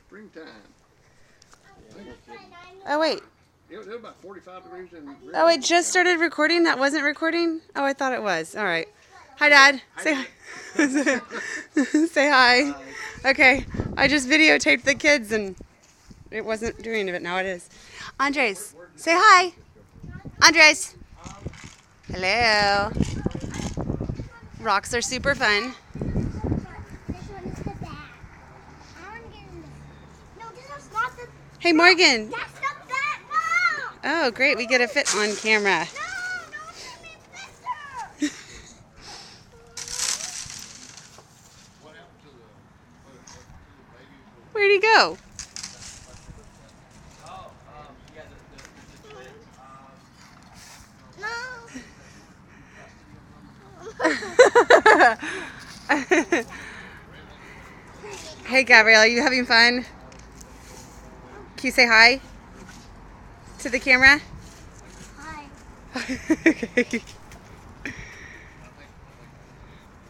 springtime. Oh, wait. It was about 45 degrees in Oh, it just started recording? That wasn't recording? Oh, I thought it was. All right. Hi, Dad. Say hi. Say hi. Okay. I just videotaped the kids and it wasn't doing it. Now it is. Andres, say hi. Andres. Hello. Rocks are super fun. Hey, Morgan. That's the bat ball! Oh, great. We get a fit on camera. No, don't let me fit her! Where'd he go? Hey, Gabrielle, are you having fun? Can you say hi to the camera? Hi. Okay.